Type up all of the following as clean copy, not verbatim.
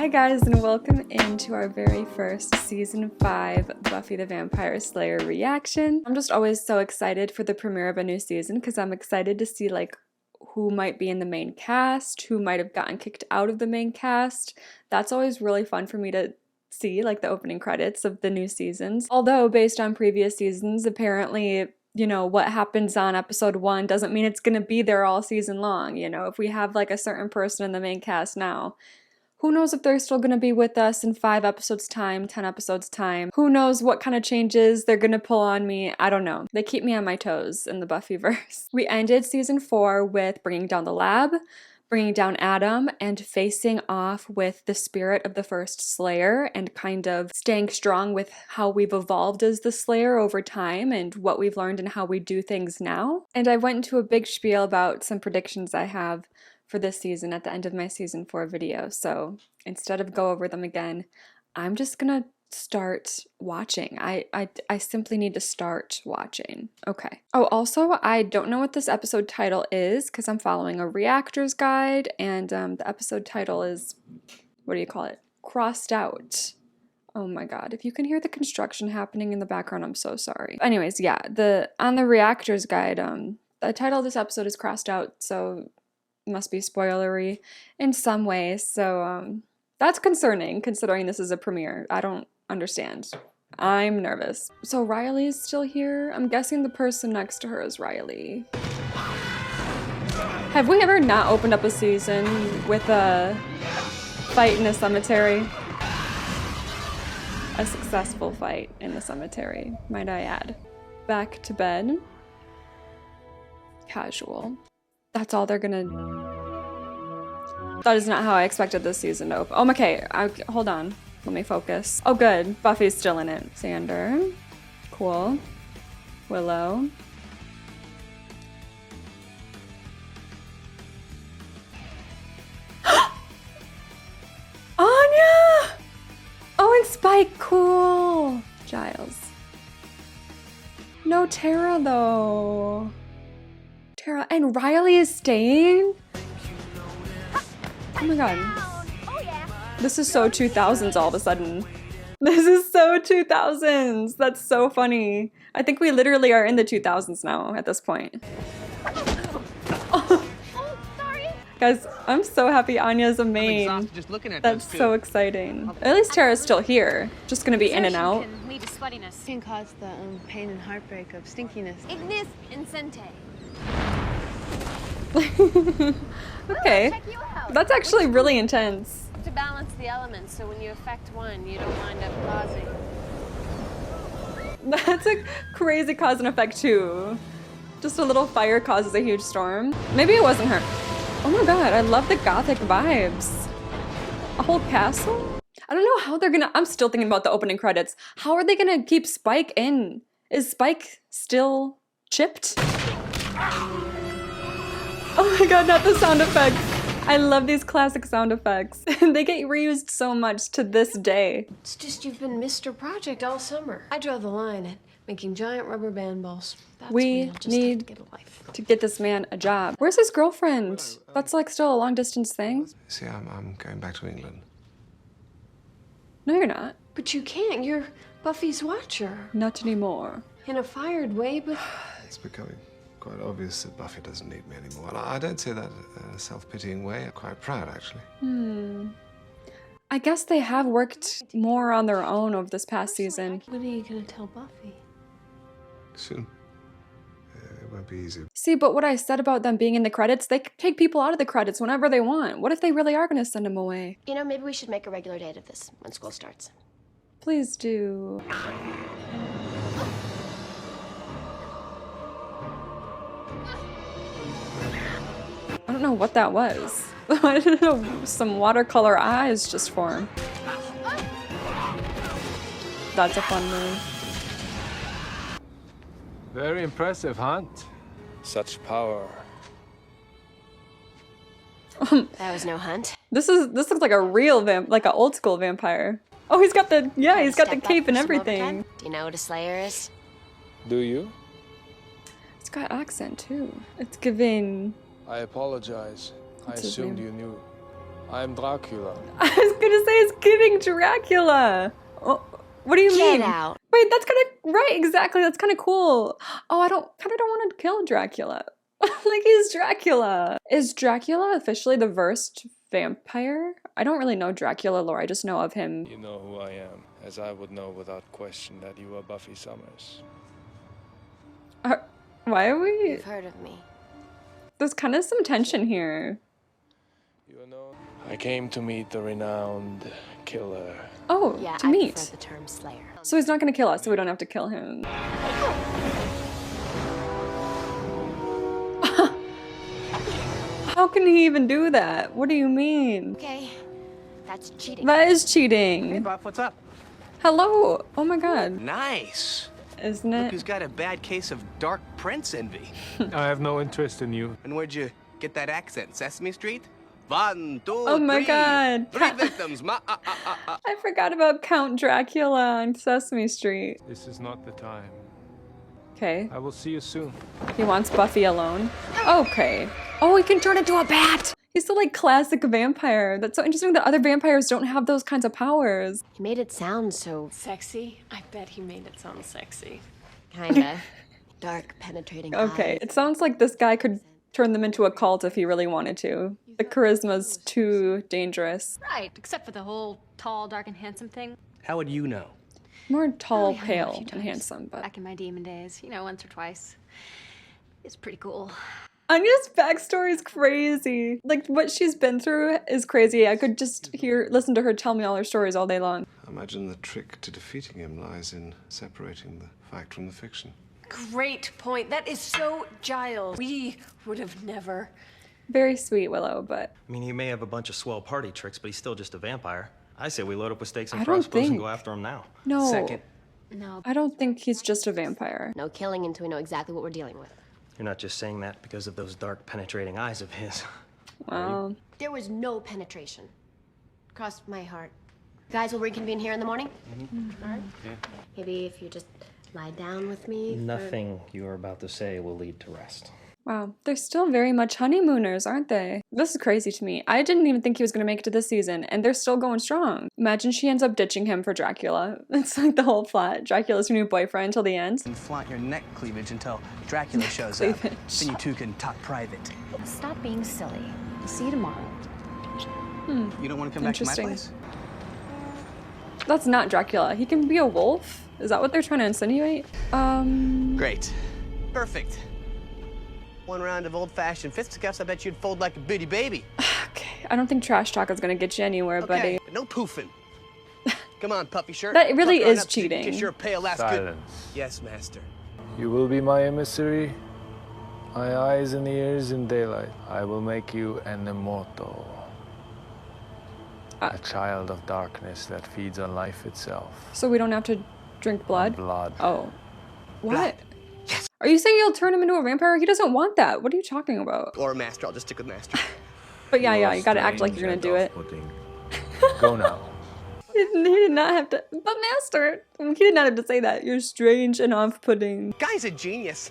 Hi guys, and welcome into our very first season 5 Buffy the Vampire Slayer reaction. I'm just always so excited for the premiere of a new season because I'm excited to see like who might be in the main cast, who might have gotten kicked out of the main cast. That's always really fun for me to see, like the opening credits of the new seasons. Although based on previous seasons, apparently, you know, what happens on episode 1 doesn't mean it's gonna be there all season long. You know, if we have like a certain person in the main cast now, who knows if they're still going to be with us in 5 episodes time, 10 episodes time. Who knows what kind of changes they're going to pull on me. I don't know. They keep me on my toes in the Buffyverse. We ended season 4 with bringing down the lab, bringing down Adam, and facing off with the spirit of the first Slayer and kind of staying strong with how we've evolved as the Slayer over time and what we've learned and how we do things now. And I went into a big spiel about some predictions I have for this season at the end of my season 4 video. So instead of go over them again, I'm just gonna start watching. I simply need to start watching. Okay. Oh, also, I don't know what this episode title is because I'm following a reactor's guide, and the episode title is, what do you call it? Crossed out. Oh my god, if you can hear the construction happening in the background, I'm so sorry. Anyways, yeah, on the reactor's guide, the title of this episode is crossed out, so must be spoilery in some ways, so that's concerning considering this is a premiere. I don't understand. I'm nervous. So Riley's still here? I'm guessing the person next to her is Riley. Have we ever not opened up a season with a fight in a cemetery? A successful fight in the cemetery, might I add. Back to bed. Casual. That's all they're gonna... That is not how I expected this season to open. Oh, okay. Hold on. Let me focus. Oh, good. Buffy's still in it. Xander. Cool. Willow. Anya! Oh, and Spike. Cool. Giles. No Tara, though. Tara and Riley is staying? Oh my god. This is so 2000s all of a sudden. This is so 2000s. That's so funny. I think we literally are in the 2000s now at this point. Oh. Sorry. Guys, I'm so happy Anya's a main. Just looking at That's so exciting. At least Tara's still here. Just gonna be in and out. Can lead to sweatiness. Can cause the pain and heartbreak of stinkiness. Ignis incente. Okay. That's actually really intense. To balance the elements, so when you affect one, you don't wind up causing. That's a crazy cause and effect too. Just a little fire causes a huge storm. Maybe it wasn't her. Oh my god, I love the gothic vibes. A whole castle? I don't know how they're gonna... I'm still thinking about the opening credits. How are they gonna keep Spike in? Is Spike still chipped? Oh my god, not the sound effects. I love these classic sound effects. They get reused so much to this day. It's just you've been Mr. Project all summer. I draw the line at making giant rubber band balls. That's We need get a life. to get this man a job. Where's his girlfriend? That's like still a long distance thing. See, I'm going back to England. No, you're not. But you can't. You're Buffy's watcher. Not anymore. In a fired way, but... It's becoming quite obvious that Buffy doesn't need me anymore. And I don't say that in a self-pitying way. I'm quite proud, actually. I guess they have worked more on their own over this past season. When are you gonna tell Buffy? Soon. It won't be easy. See, but what I said about them being in the credits, they could take people out of the credits whenever they want. What if they really are going to send them away? You know, maybe we should make a regular date of this when school starts. Please do. I don't know what that was. I don't know, some watercolor eyes just formed. That's a fun move. Very impressive hunt. Such power. That was no hunt. This looks like a real like an old school vampire. Oh, he's got the he's got the cape and everything. Do you know what a slayer is? Do you? It's got accent too. It's giving. I apologize. I What's his assumed name? you knew. I'm Dracula. I was gonna say it's giving Dracula. Oh, what do you mean? Get out. Wait, that's kind of right. Exactly. That's kind of cool. Oh, I don't want to kill Dracula. Like he's Dracula. Is Dracula officially the versed vampire? I don't really know Dracula lore. I just know of him. You know who I am, as I would know without question that you are Buffy Summers. Why are we? You've heard of me. There's kind of some tension here. You know, I came to meet the renowned killer. Oh, Yeah, to I meet. prefer the term Slayer. So he's not gonna kill us, so we don't have to kill him. How can he even do that? What do you mean? Okay, that's cheating. That is cheating. Hey, Buff, what's up? Hello. Oh my god. Nice. Isn't Look it? who's got a bad case of dark prince envy. I have no interest in you. And where'd you get that accent? Sesame Street? 1, 2, Oh my 3. god. 3 victims. I forgot about Count Dracula on Sesame Street. This is not the time. Okay. I will see you soon. He wants Buffy alone. Okay. Oh, he can turn into a bat! He's the like classic vampire. That's so interesting that other vampires don't have those kinds of powers. He made it sound so Sexy? I bet he made it sound sexy. kinda dark, penetrating Okay, eyes. it sounds like this guy could turn them into a cult if he really wanted to. The charisma's too dangerous. Right, except for the whole tall, dark, and handsome thing. How would you know? More tall, yeah, I know a pale, few and times. handsome, but Back in my demon days, you know, once or twice. It's pretty cool. Anya's backstory is crazy. Like what she's been through is crazy. I could just listen to her tell me all her stories all day long. I imagine the trick to defeating him lies in separating the fact from the fiction. Great point. That is so Giles. We would have never. Very sweet, Willow, but I mean, he may have a bunch of swell party tricks, but he's still just a vampire. I say we load up with stakes I and don't crossbows and think- go after him now. no. Second. No, I don't think he's just a vampire. No killing until we know exactly what we're dealing with. You're not just saying that because of those dark, penetrating eyes of his. Wow. There was no penetration. Crossed my heart. Guys, will reconvene here in the morning? All right. Maybe if you just lie down with me. for- Nothing you are about to say will lead to rest. Wow. They're still very much honeymooners, aren't they? This is crazy to me. I didn't even think he was going to make it to this season, and they're still going strong. Imagine she ends up ditching him for Dracula. It's like the whole plot. Dracula's her new boyfriend until the end. And flaunt your neck cleavage until Dracula shows up. Cleavage. Then you two can talk private. stop being silly. See you tomorrow. You don't want to come back to my Interesting. place? That's not Dracula. He can be a wolf? Is that what they're trying to insinuate? Great. Perfect. One round of old-fashioned fisticuffs, I bet you'd fold like a bitty baby. Okay. I don't think trash talk is going to get you anywhere, buddy. But no poofing. Come on, puffy shirt. That really Pucker on is up so you can cheating. Kiss your pale ass good. Silence. Yes, master. You will be my emissary, my eyes and ears in daylight. I will make you an immortal. A child of darkness that feeds on life itself. So we don't have to drink blood? Blood. Oh. What? Are you saying you'll turn him into a vampire? He doesn't want that. What are you talking about? Or master. I'll just stick with master. But yeah, you gotta act like you're gonna do it. Go now. He did not have to. But master, he did not have to say that. You're strange and off-putting. Guy's a genius.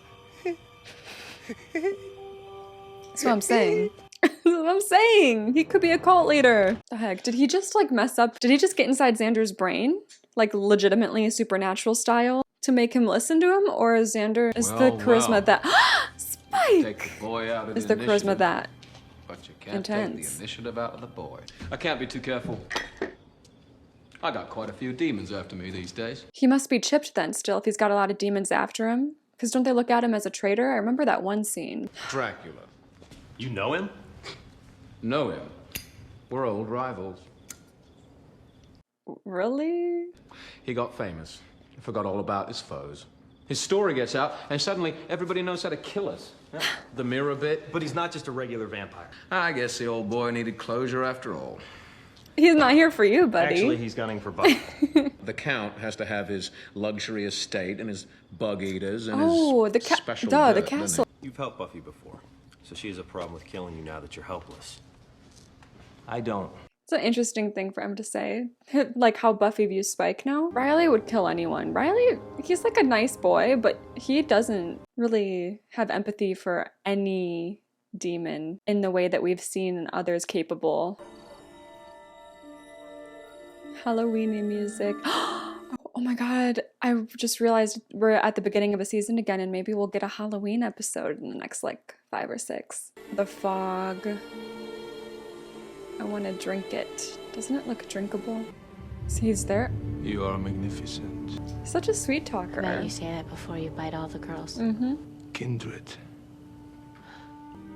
That's what I'm saying. That's what I'm saying. He could be a cult leader. The heck? Did he just like mess up? Did he just get inside Xander's brain? Like legitimately supernatural style to make him listen to him? Or is Xander, is the charisma that Spike! Take the boy out of Is the the charisma initiative, that but you can't take intense? the initiative out of the boy. I can't be too careful. I got quite a few demons after me these days. He must be chipped then still if he's got a lot of demons after him. Because don't they look at him as a traitor? I remember that one scene. Dracula. You know him? Know him. We're old rivals. Really? He got famous. Forgot all about his foes. His story gets out, and suddenly everybody knows how to kill us. The mirror bit. But he's not just a regular vampire. I guess the old boy needed closure after all. He's not here for you, buddy. Actually, he's gunning for Buffy. The Count has to have his luxury estate and his bug eaters and Oh, his the special the dirt, doesn't he? castle. You've helped Buffy before, so she has a problem with killing you now that you're helpless. I don't. It's an interesting thing for him to say. Like how Buffy views Spike now. Riley would kill anyone. Riley, he's like a nice boy, but he doesn't really have empathy for any demon in the way that we've seen others capable. Halloween music. Oh my god, I just realized we're at the beginning of a season again, and maybe we'll get a Halloween episode in the next like 5 or 6. The fog. I want to drink it. Doesn't it look drinkable? So he's there. You are magnificent. Such a sweet talker. Now you say that before you bite all the girls. Kindred.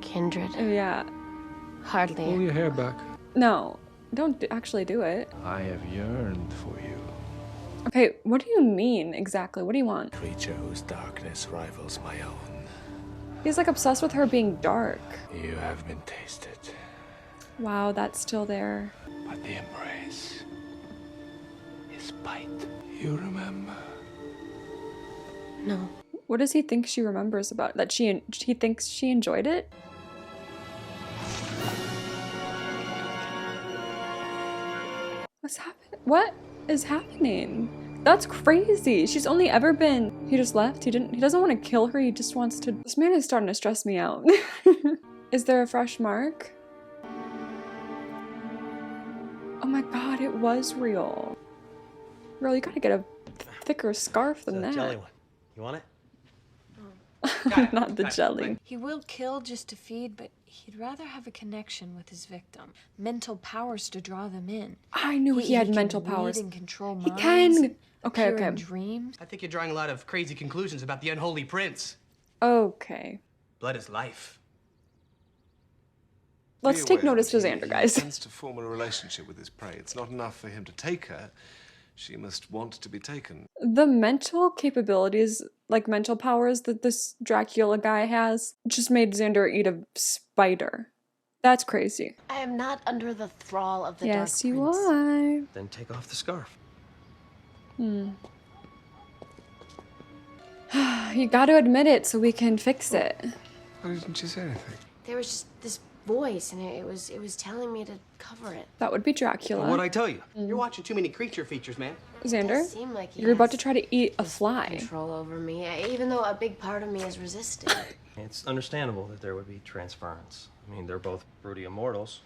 Kindred. Yeah. Hardly. Pull your hair back. No, don't actually do it. I have yearned for you. Okay, what do you mean exactly? What do you want? Creature whose darkness rivals my own. He's like obsessed with her being dark. You have been tasted, Wow, that's still there. but the embrace, his bite. You remember? No. What does he think she remembers about that? He thinks she enjoyed it? What's happening? What is happening? That's crazy. She's only ever been. He just left. He doesn't want to kill her. He just wants to. This man is starting to stress me out. Is there a fresh mark? Oh my god, it was real. Girl, you gotta get a thicker scarf than that. Jelly one. You want it? Not the jelly. He will kill just to feed, but he'd rather have a connection with his victim. Mental powers to draw them in. I knew he had can mental read powers. and control He minds, can. Okay, appear in okay. dreams. I think you're drawing a lot of crazy conclusions about the unholy prince. Okay. Blood is life. Let's Be take aware notice to that Xander, he guys. tends to form a relationship with his prey. It's not enough for him to take her. She must want to be taken. The mental capabilities, like mental powers that this Dracula guy has, just made Xander eat a spider. That's crazy. I am not under the thrall of the Yes, Dark you Prince. are. Then take off the scarf. You gotta admit it so we can fix it. Why didn't you say anything? There was just this voice, and it was telling me to cover it. That would be Dracula. What'd I tell you? You're watching too many creature features, man. Xander, It seemed like he you're about has to try to eat a fly. control over me, even though a big part of me is resisting. It's understandable that there would be transference. I mean, they're both broody immortals.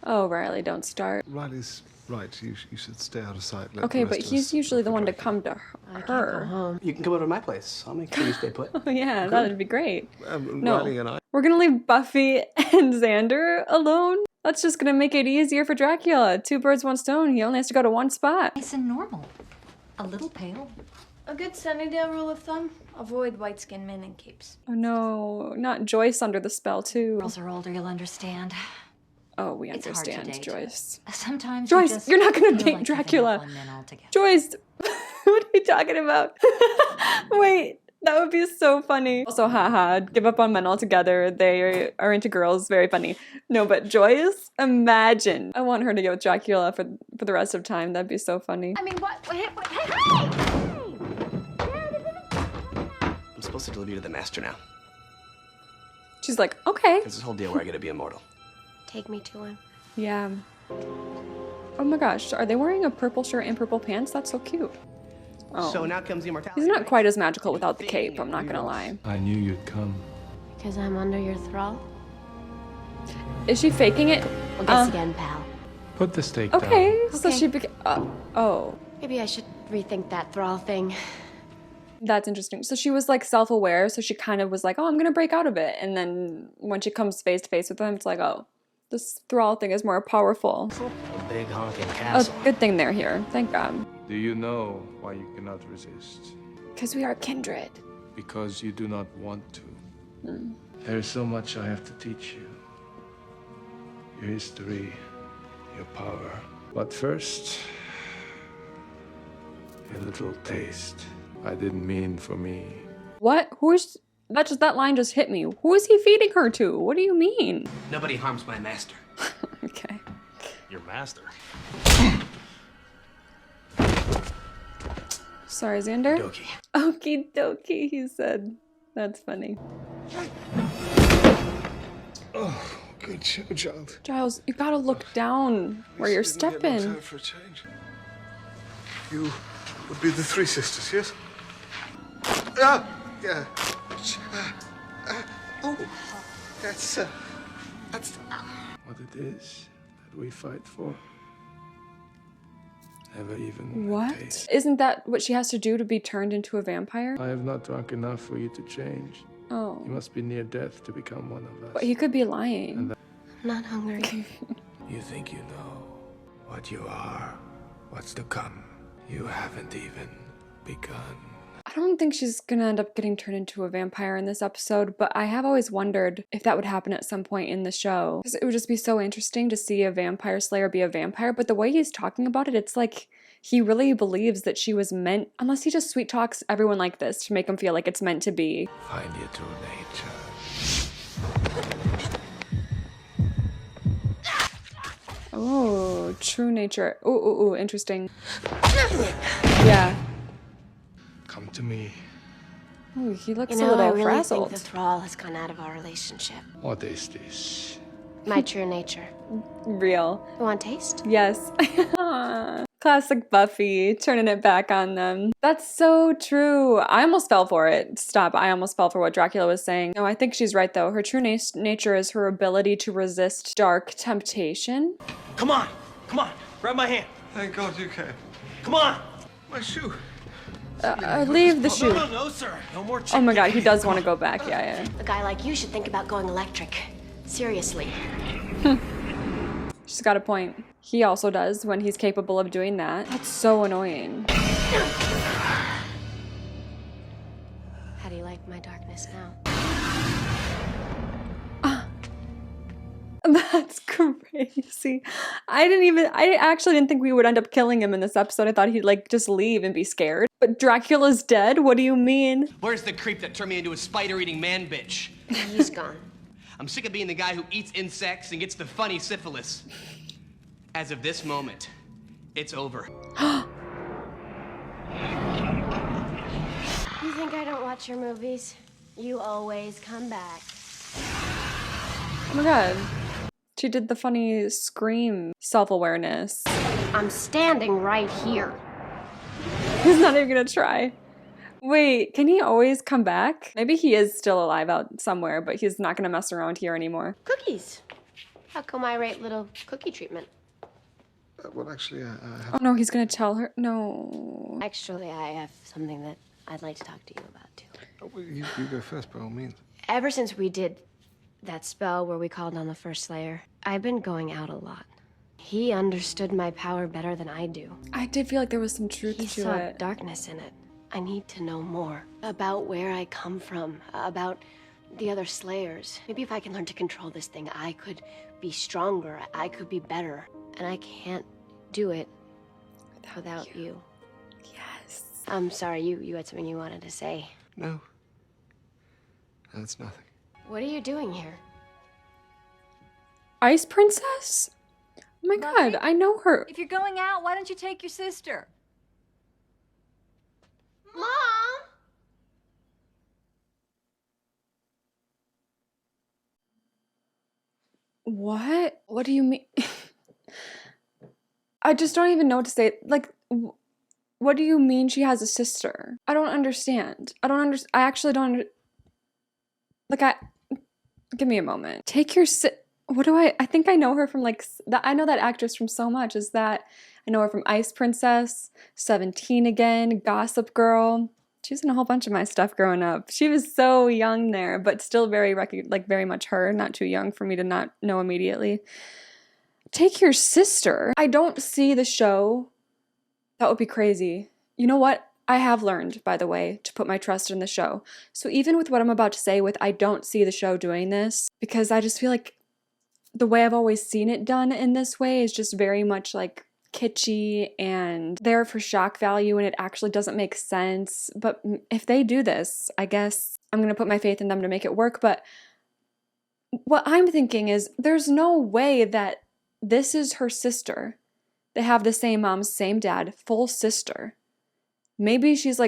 Oh, Riley, don't start. Riley's right. You should stay out of sight. Let Okay, the but rest of he's us usually the one to figure come to I can't her. go home. You can come over to my place. I'll make sure you stay put. Oh yeah, that'd be great. it out. No. Riley and I. We're gonna leave Buffy and Xander alone? That's just gonna make it easier for Dracula. 2 birds, 1 stone. He only has to go to 1 spot. Nice and normal. A little pale. A good Sunnydale rule of thumb: avoid white-skinned men in capes. Oh no, not Joyce under the spell too. Girls are older, you'll understand. Oh, we It's hard to understand, date. Joyce. Sometimes Joyce, you just you're not gonna feel date like Dracula. giving up on men altogether. Joyce! What are you talking about? Wait, that would be so funny. Also, haha, give up on men altogether. They are into girls. Very funny. No, but Joyce, imagine. I want her to get with Dracula for the rest of time. That'd be so funny. I mean, what? Hey! I'm supposed to deliver you to the master now. She's like, okay. It's this whole deal where I gotta be immortal. Take me to him. Yeah. Oh my gosh, are they wearing a purple shirt and purple pants? That's so cute. Oh. So now comes the immortality. He's not right? quite as magical without the cape, I'm not gonna lie. I knew you'd come. Because I'm under your thrall? Is she faking it? Well, guess again, pal. Put the stake down. Okay, so Okay. she became. Oh. Maybe I should rethink that thrall thing. That's interesting. So she was like self-aware, so she kind of was like, oh, I'm gonna break out of it. And then when she comes face to face with him, it's like, oh, this thrall thing is more powerful. A big honking Oh, castle. good thing they're here. Thank God. Do you know why you cannot resist? Because we are kindred. Because you do not want to. There is so much I have to teach you. Your history, your power. But first, a little taste. I didn't mean for me. What? That line just hit me. Who is he feeding her to? What do you mean? Nobody harms my master. Okay. Your master. Sorry, Xander. Doki. Okie dokie, he said. That's funny. Oh, good show, child. Giles, you gotta look down where you're Didn't get knocked stepping. out for a change. You would be the 3 sisters, yes? Ah, yeah. Oh, that's. What it is that we fight for. never even What? taste. Isn't that what she has to do to be turned into a vampire? I have not drunk enough for you to change. Oh. You must be near death to become one of us. But he could be lying. I'm not hungry. You think you know what you are, what's to come. You haven't even begun. I don't think she's gonna end up getting turned into a vampire in this episode, but I have always wondered if that would happen at some point in the show. Because it would just be so interesting to see a vampire slayer be a vampire, but the way he's talking about it, it's like he really believes that she was meant, unless he just sweet talks everyone like this to make them feel like it's meant to be. Find your true nature. Oh, true nature. Ooh, interesting. Yeah. Come to me. Ooh, he looks You know, a little I really frazzled. think the thrall has gone out of our relationship. What is this? My true nature. Real. You want taste? Yes. Classic Buffy, turning it back on them. That's so true. I almost fell for it. Stop. I almost fell for what Dracula was saying. No, I think she's right though. Her true nature is her ability to resist dark temptation. Come on! Come on! Grab my hand! Thank God you came. Come on! My shoe. Leave the shoe. No, sir. No more Oh my god, he does want to go back. Yeah. A guy like you should think about going electric. Seriously. She's got a point. He also does when he's capable of doing that. That's so annoying. How do you like my darkness now? That's crazy. I actually didn't think we would end up killing him in this episode. I thought he'd like just leave and be scared. But Dracula's dead? What do you mean? Where's the creep that turned me into a spider-eating man bitch? He's gone. I'm sick of being the guy who eats insects and gets the funny syphilis. As of this moment, it's over. You think I don't watch your movies? You always come back. Oh my god. She did the funny scream self-awareness. I'm standing right here. He's not even gonna try. Wait, can he always come back? Maybe he is still alive out somewhere, but he's not gonna mess around here anymore. Cookies. How come I rate little cookie treatment? Well, actually, I have... Oh no, he's gonna tell her. No. Actually, I have something that I'd like to talk to you about, too. Oh, well, you go first, by all means. Ever since we did that spell where we called on the first Slayer, I've been going out a lot. He understood my power better than I do. I did feel like there was some truth He to saw it. darkness in it. I need to know more about where I come from, about the other Slayers. Maybe if I can learn to control this thing, I could be stronger, I could be better. And I can't do it without you. Yes. I'm sorry, you had something you wanted to say. No. That's nothing. What are you doing here? Ice Princess? Oh my god, I know her. If you're going out, why don't you take your sister? Mom! What? What do you mean? I just don't even know what to say. Like, what do you mean she has a sister? I don't understand. I actually don't give me a moment. Take your I think I know her from I know that actress from so much. I know her from Ice Princess, 17 Again, Gossip Girl. She was in a whole bunch of my stuff growing up. She was so young there, but still very much her, not too young for me to not know immediately. Take your sister. I don't see the show. That would be crazy. You know what? I have learned, by the way, to put my trust in the show. So even with what I'm about to say I don't see the show doing this, because I just feel like the way I've always seen it done in this way is just very much like kitschy and there for shock value, and it actually doesn't make sense. But if they do this, I guess I'm going to put my faith in them to make it work. But what I'm thinking is there's no way that this is her sister. They have the same mom, same dad, full sister. Maybe she's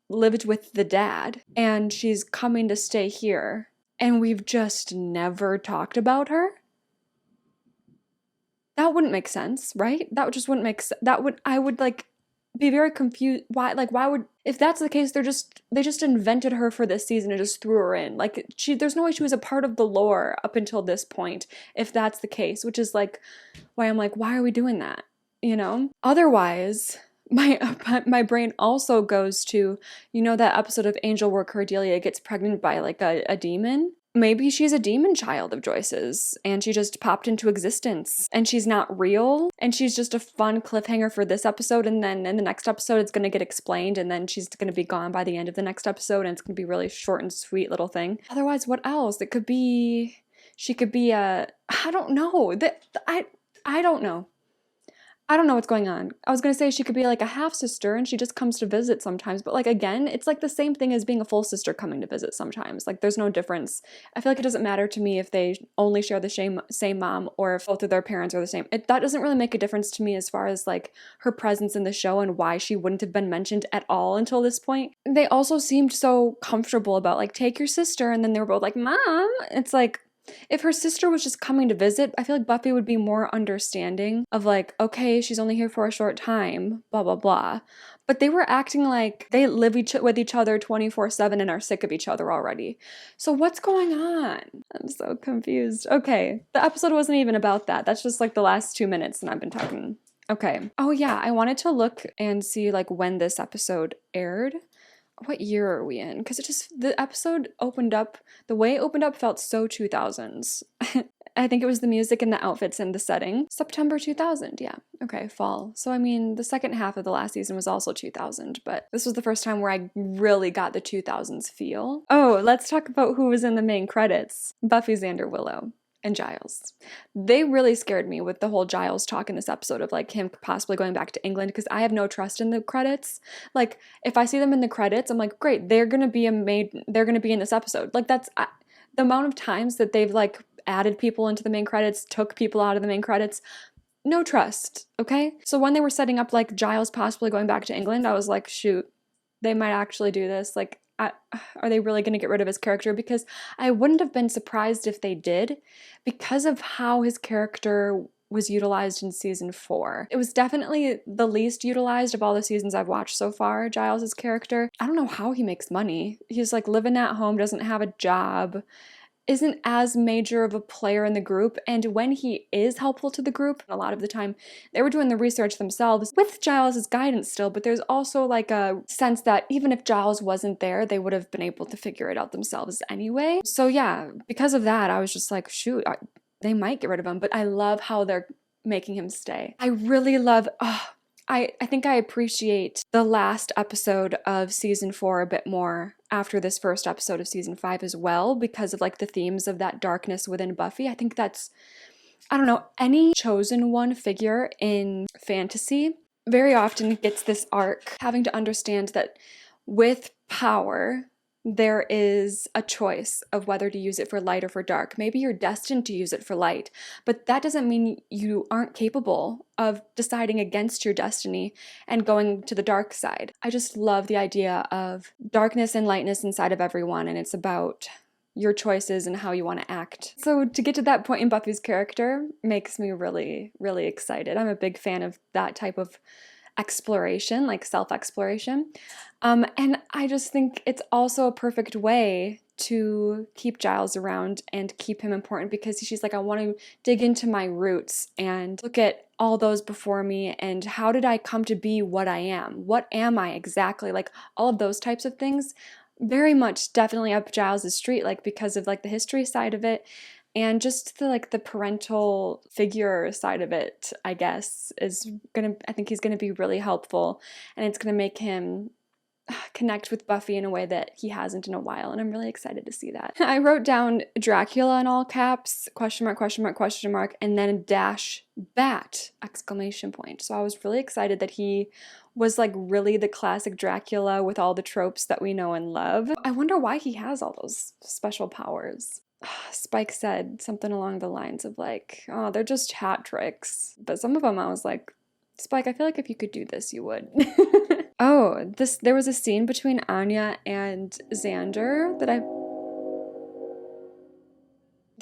lived with the dad and she's coming to stay here and we've just never talked about her. That wouldn't make sense, right? That just wouldn't make sense. I would be very confused. Why would, if that's the case, they just invented her for this season and just threw her in. There's no way she was a part of the lore up until this point, if that's the case, which is why I'm why are we doing that? you know? Otherwise, my brain also goes to, you know, that episode of Angel where Cordelia gets pregnant by like a demon? Maybe she's a demon child of Joyce's and she just popped into existence and she's not real and she's just a fun cliffhanger for this episode, and then in the next episode it's going to get explained and then she's going to be gone by the end of the next episode and it's going to be really short and sweet little thing. Otherwise, what else? It could be, she could be a, I don't know. I don't know. I don't know what's going on. I was going to say she could be like a half sister and she just comes to visit sometimes. But like, again, it's like the same thing as being a full sister coming to visit sometimes. Like, there's no difference. I feel like it doesn't matter to me if they only share the same mom or if both of their parents are the same. That doesn't really make a difference to me as far as like her presence in the show and why she wouldn't have been mentioned at all until this point. They also seemed so comfortable about like, take your sister. And then they were both like, Mom. It's like, if her sister was just coming to visit, I feel like Buffy would be more understanding of like, okay, she's only here for a short time, blah, blah, blah. But they were acting like they live with each other 24/7 and are sick of each other already. So what's going on? I'm so confused. Okay, the episode wasn't even about that. That's just like the last 2 minutes and I've been talking. Okay. Oh yeah, I wanted to look and see like when this episode aired. What year are we in? Because the episode opened up, the way it opened up felt so 2000s. I think it was the music and the outfits and the setting. September 2000, yeah. Okay, fall. So I mean, the second half of the last season was also 2000, but this was the first time where I really got the 2000s feel. Oh, let's talk about who was in the main credits. Buffy, Xander, Willow, and Giles. They really scared me with the whole Giles talk in this episode of like him possibly going back to England, because I have no trust in the credits. Like, if I see them in the credits, I'm like, great, they're gonna be in this episode. Like, that's the amount of times that they've like added people into the main credits, took people out of the main credits. No trust, okay? So when they were setting up like Giles possibly going back to England, I was like, shoot, they might actually do this. Like, are they really going to get rid of his character? Because I wouldn't have been surprised if they did, because of how his character was utilized in season 4. It was definitely the least utilized of all the seasons I've watched so far, Giles' character. I don't know how he makes money. He's like living at home, doesn't have a job, isn't as major of a player in the group, and when he is helpful to the group, a lot of the time they were doing the research themselves with Giles' guidance still, but there's also like a sense that even if Giles wasn't there, they would have been able to figure it out themselves anyway. So yeah, because of that, I was just like, shoot, they might get rid of him, but I love how they're making him stay. I really love, I think I appreciate the last episode of season 4 a bit more after this first episode of season 5 as well, because of like the themes of that darkness within Buffy. I think that's, I don't know, any chosen one figure in fantasy very often gets this arc, having to understand that with power, there is a choice of whether to use it for light or for dark. Maybe you're destined to use it for light, but that doesn't mean you aren't capable of deciding against your destiny and going to the dark side. I just love the idea of darkness and lightness inside of everyone, and it's about your choices and how you want to act. So to get to that point in Buffy's character makes me really, really excited. I'm a big fan of that type of exploration, like self-exploration. And I just think it's also a perfect way to keep Giles around and keep him important, because she's like, I want to dig into my roots and look at all those before me and how did I come to be what I am? What am I exactly? Like all of those types of things, very much definitely up Giles' street, like because of like the history side of it. And just the like the parental figure side of it, I guess, I think he's gonna be really helpful, and it's gonna make him connect with Buffy in a way that he hasn't in a while, and I'm really excited to see that. I wrote down Dracula in all caps, question mark, question mark, question mark, and then dash bat, exclamation point. So I was really excited that he was like really the classic Dracula with all the tropes that we know and love. I wonder why he has all those special powers. Spike said something along the lines of like, oh, they're just hat tricks. But some of them I was like, Spike, I feel like if you could do this, you would. Oh, there was a scene between Anya and Xander that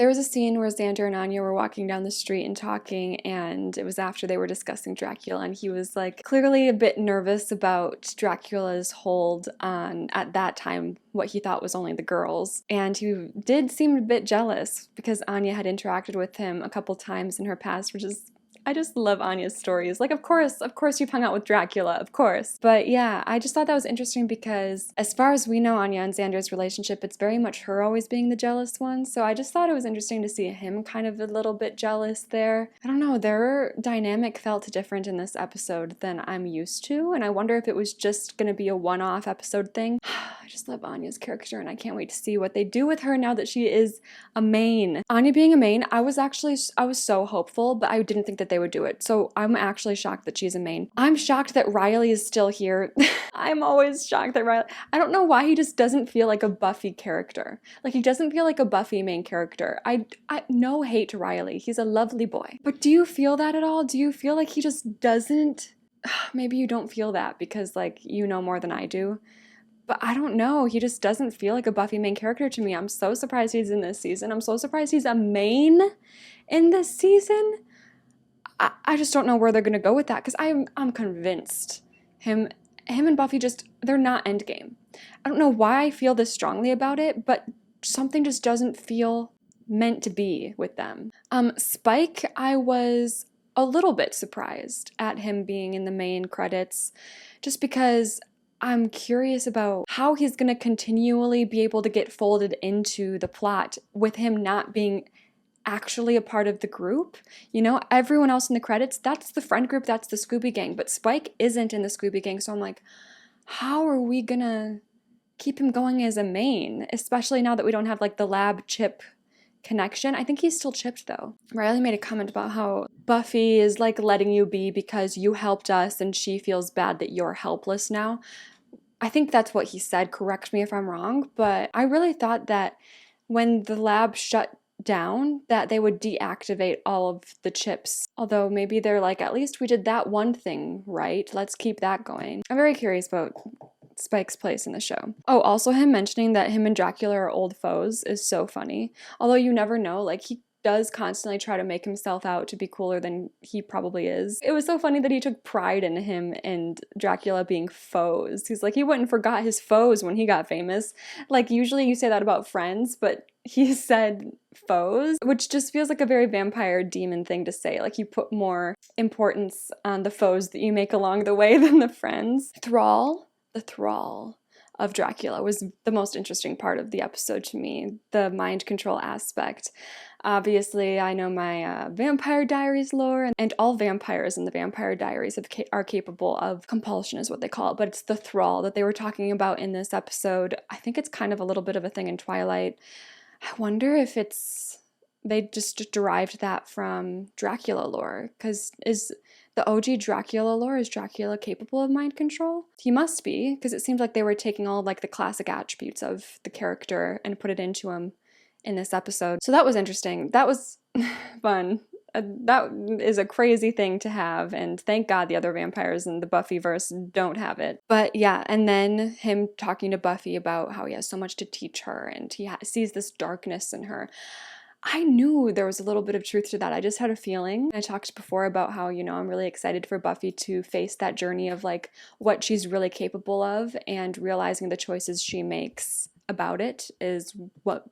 There was a scene where Xander and Anya were walking down the street and talking, and it was after they were discussing Dracula, and he was like clearly a bit nervous about Dracula's hold on, at that time, what he thought was only the girls. And he did seem a bit jealous because Anya had interacted with him a couple times in her past, which is I just love Anya's stories. Like, of course you've hung out with Dracula, of course. But yeah, I just thought that was interesting because as far as we know Anya and Xander's relationship, it's very much her always being the jealous one. So I just thought it was interesting to see him kind of a little bit jealous there. I don't know, their dynamic felt different in this episode than I'm used to. And I wonder if it was just going to be a one-off episode thing. I just love Anya's character and I can't wait to see what they do with her now that she is a main. Anya being a main, I was so hopeful, but I didn't think that they would do it. So I'm actually shocked that she's a main. I'm shocked that Riley is still here. I'm always shocked that Riley, I don't know why he just doesn't feel like a Buffy character. Like he doesn't feel like a Buffy main character. I no hate to Riley. He's a lovely boy. But do you feel that at all? Do you feel like he just doesn't? Maybe you don't feel that because like you know more than I do. But I don't know, he just doesn't feel like a Buffy main character to me. I'm so surprised he's in this season. I'm so surprised he's a main in this season. I just don't know where they're gonna go with that because I'm convinced him and Buffy just, they're not endgame. I don't know why I feel this strongly about it, but something just doesn't feel meant to be with them. Spike, I was a little bit surprised at him being in the main credits just because I'm curious about how he's going to continually be able to get folded into the plot with him not being actually a part of the group. You know, everyone else in the credits, that's the friend group, that's the Scooby Gang, but Spike isn't in the Scooby Gang, so I'm like, how are we going to keep him going as a main, especially now that we don't have like the lab chip connection? I think he's still chipped though. Riley made a comment about how Buffy is like letting you be because you helped us and she feels bad that you're helpless now. I think that's what he said, correct me if I'm wrong, but I really thought that when the lab shut down that they would deactivate all of the chips. Although maybe they're like, at least we did that one thing right, let's keep that going. I'm very curious about Spike's place in the show. Oh, also him mentioning that him and Dracula are old foes is so funny. Although you never know, like he does constantly try to make himself out to be cooler than he probably is. It was so funny that he took pride in him and Dracula being foes. He's like, he went and forgot his foes when he got famous. Like usually you say that about friends, but he said foes, which just feels like a very vampire demon thing to say. Like you put more importance on the foes that you make along the way than the friends. The thrall of Dracula was the most interesting part of the episode to me, the mind control aspect. Obviously, I know my Vampire Diaries lore, and all vampires in the Vampire Diaries are capable of compulsion is what they call it, but it's the thrall that they were talking about in this episode. I think it's kind of a little bit of a thing in Twilight. I wonder if they just derived that from Dracula lore, because is the OG Dracula lore, is Dracula capable of mind control? He must be, because it seems like they were taking all like the classic attributes of the character and put it into him in this episode. So that was interesting. That was fun. That is a crazy thing to have, and thank God the other vampires in the Buffyverse don't have it. But yeah, and then him talking to Buffy about how he has so much to teach her, and he sees this darkness in her. I knew there was a little bit of truth to that. I just had a feeling. I talked before about how, you know, I'm really excited for Buffy to face that journey of like what she's really capable of, and realizing the choices she makes about it is what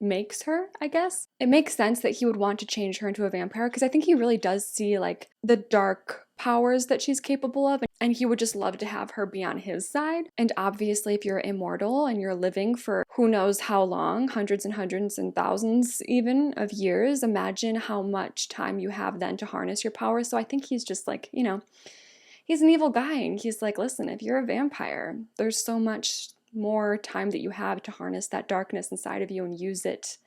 makes her, I guess. It makes sense that he would want to change her into a vampire because I think he really does see like the dark powers that she's capable of, and he would just love to have her be on his side. And obviously if you're immortal and you're living for who knows how long, hundreds and thousands even of years, imagine how much time you have then to harness your power. So I think he's just like, you know, he's an evil guy, and he's like, listen, if you're a vampire, there's so much more time that you have to harness that darkness inside of you and use it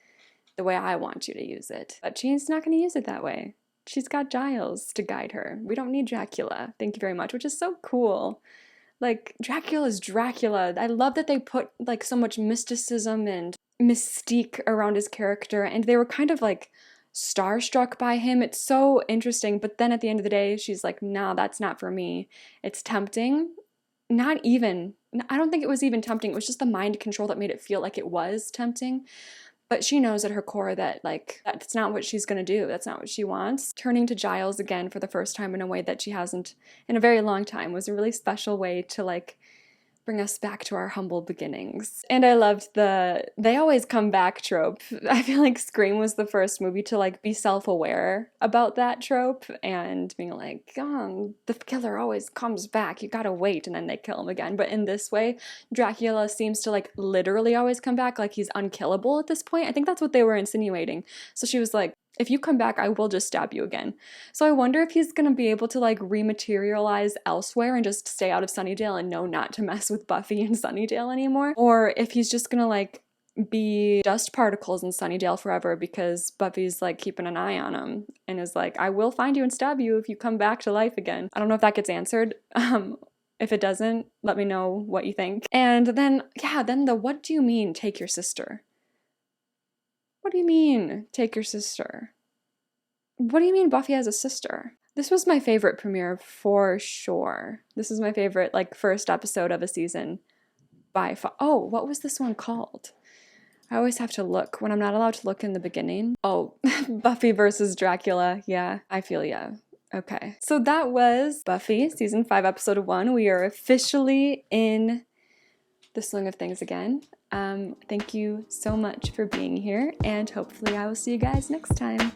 the way I want you to use it. But she's not going to use it that way. She's got Giles to guide her. We don't need Dracula, thank you very much, which is so cool. Like, Dracula's Dracula. I love that they put like so much mysticism and mystique around his character, and they were kind of like starstruck by him. It's so interesting, but then at the end of the day, she's like, nah, that's not for me. It's tempting. Not even, I don't think it was even tempting. It was just the mind control that made it feel like it was tempting. But she knows at her core that like that's not what she's gonna do. That's not what she wants. Turning to Giles again for the first time in a way that she hasn't in a very long time was a really special way to like bring us back to our humble beginnings. And I loved the they always come back trope. I feel like Scream was the first movie to like be self-aware about that trope and being like, oh, the killer always comes back, you gotta wait, and then they kill him again. But in this way, Dracula seems to like literally always come back, like he's unkillable at this point. I think that's what they were insinuating. So she was like, if you come back, I will just stab you again. So I wonder if he's gonna be able to like rematerialize elsewhere and just stay out of Sunnydale and know not to mess with Buffy in Sunnydale anymore. Or if he's just gonna like be dust particles in Sunnydale forever because Buffy's like keeping an eye on him and is like, I will find you and stab you if you come back to life again. I don't know if that gets answered. If it doesn't, let me know what you think. And then, yeah, then the what do you mean take your sister? What do you mean, take your sister? What do you mean Buffy has a sister? This was my favorite premiere for sure. This is my favorite, like, first episode of a season by far. Oh, what was this one called? I always have to look when I'm not allowed to look in the beginning. Oh, Buffy versus Dracula. Yeah, I feel ya. Okay. So that was Buffy, season 5, episode 1. We are officially in the swing of things again. Thank you so much for being here, and hopefully I will see you guys next time.